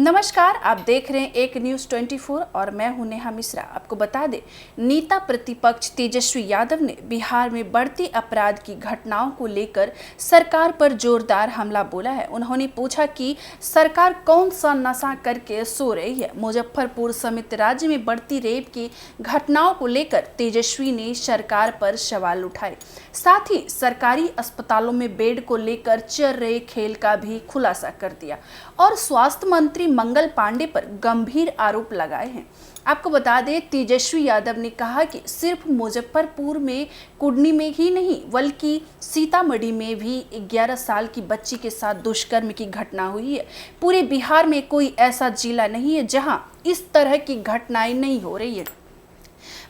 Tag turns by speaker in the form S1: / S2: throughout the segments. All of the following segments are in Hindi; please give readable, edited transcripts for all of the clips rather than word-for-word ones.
S1: नमस्कार, आप देख रहे हैं एक न्यूज़ 24 और मैं हूं नेहा मिश्रा। आपको बता दें, नेता प्रतिपक्ष तेजस्वी यादव ने बिहार में बढ़ती अपराध की घटनाओं को लेकर सरकार पर जोरदार हमला बोला है। उन्होंने पूछा कि सरकार कौन सा नशा करके सो रही है। मुजफ्फरपुर समेत राज्य में बढ़ती रेप की घटनाओं को लेकर तेजस्वी ने सरकार पर सवाल उठाए। साथ ही सरकारी अस्पतालों में बेड को लेकर चल रहे खेल का भी खुलासा कर दिया और स्वास्थ्य मंत्री मंगल पांडे पर गंभीर आरोप लगाए हैं। आपको बता दें, तेजस्वी यादव ने कहा कि सिर्फ मुजफ्फरपुर में कुडनी में ही नहीं बल्कि सीतामढ़ी में भी 11 साल की बच्ची के साथ दुष्कर्म की घटना हुई है। पूरे बिहार में कोई ऐसा जिला नहीं है जहां इस तरह की घटनाएं नहीं हो रही है।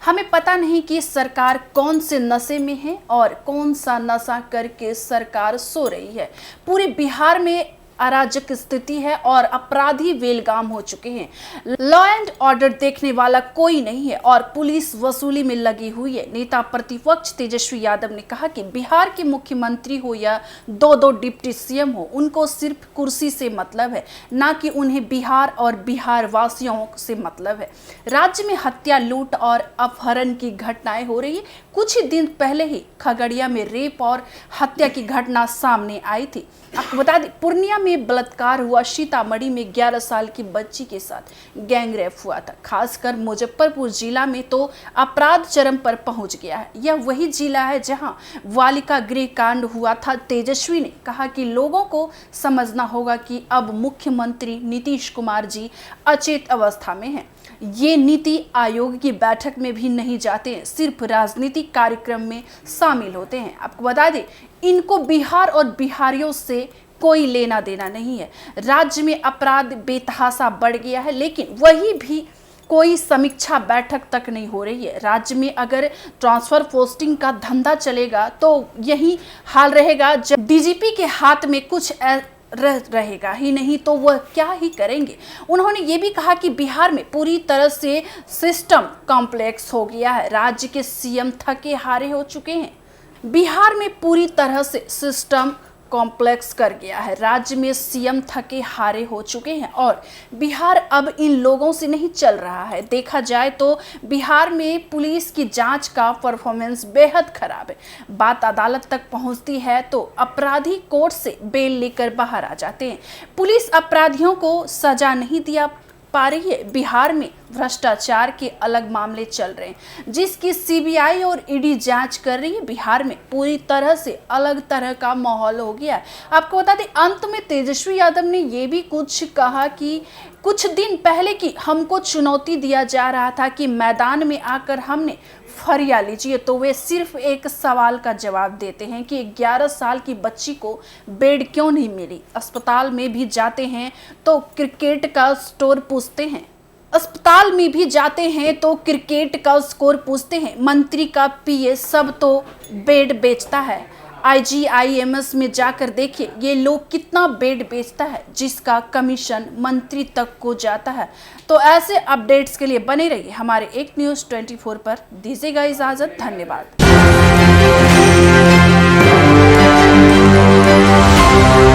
S1: हमें पता नहीं कि सरकार कौन से नशे में है और कौन सा नशा करके सरकार सो रही है। पूरे बिहार में अराजक स्थिति है और अपराधी बेलगाम हो चुके हैं। लॉ एंड ऑर्डर देखने वाला कोई नहीं है और पुलिस वसूली में लगी हुई है। नेता प्रतिपक्ष तेजस्वी यादव ने कहा कि बिहार के मुख्यमंत्री हो या दो डिप्टी सीएम हो, उनको सिर्फ कुर्सी से मतलब है, ना कि उन्हें बिहार और बिहार वासियों से मतलब है। राज्य में हत्या, लूट और अपहरण की घटनाएं हो रही है। कुछ ही दिन पहले ही खगड़िया में रेप और हत्या की घटना सामने आई थी। आपको बता दें, पूर्णिया में बलात्कार हुआ, सीतामढ़ी में 11 साल की बच्ची के साथ गैंग रेप हुआ था। खासकर मुजफ्फरपुर जिला में तो अपराध चरम पर पहुंच गया है। यह वही जिला है जहां बालिका गृह कांड हुआ था। तेजस्वी ने कहा कि लोगों को समझना होगा कि अब मुख्यमंत्री नीतीश कुमार जी अचेत अवस्था में हैं। ये नीति आयोग की बैठक में भी नहीं जाते हैं, सिर्फ राजनीतिक कार्यक्रम में शामिल होते हैं। आपको बता दें, इनको बिहार और बिहारियों से कोई लेना देना नहीं है। राज्य में अपराध बेतहाशा बढ़ गया है, लेकिन वही भी कोई समीक्षा बैठक तक नहीं हो रही है। राज्य में अगर ट्रांसफर पोस्टिंग का धंधा चलेगा तो यही हाल रहेगा। जब डीजीपी के हाथ में कुछ रहेगा ही नहीं तो वह क्या ही करेंगे। उन्होंने ये भी कहा कि बिहार में पूरी तरह से सिस्टम कॉम्प्लेक्स हो गया है। राज्य के सीएम थके हारे हो चुके हैं। बिहार में पूरी तरह से सिस्टम कॉम्प्लेक्स कर गया है। राज्य में सीएम थके हारे हो चुके हैं और बिहार अब इन लोगों से नहीं चल रहा है। देखा जाए तो बिहार में पुलिस की जांच का परफॉर्मेंस बेहद खराब है। बात अदालत तक पहुंचती है तो अपराधी कोर्ट से बेल लेकर बाहर आ जाते हैं। पुलिस अपराधियों को सजा नहीं दिया पा रही है। बिहार में भ्रष्टाचार के अलग मामले चल रहे हैं जिसकी सीबीआई और ईडी जांच कर रही है। बिहार में पूरी तरह से अलग तरह का माहौल हो गया है। आपको बता दें, अंत में तेजस्वी यादव ने यह भी कुछ कहा कि कुछ दिन पहले की हमको चुनौती दिया जा रहा था कि मैदान में आकर हमने फरिया लीजिए, तो वे सिर्फ एक सवाल का जवाब देते हैं कि 11 साल की बच्ची को बेड क्यों नहीं मिली। अस्पताल में भी जाते हैं तो क्रिकेट का स्कोर पूछते हैं। अस्पताल में भी जाते हैं तो क्रिकेट का स्कोर पूछते हैं। मंत्री का पीए सब तो बेड बेचता है। IGIMS में जाकर देखिए ये लोग कितना बेड बेचता है जिसका कमीशन मंत्री तक को जाता है। तो ऐसे अपडेट्स के लिए बने रहिए हमारे एक न्यूज़ 24 पर। दीजिएगा इजाज़त। धन्यवाद।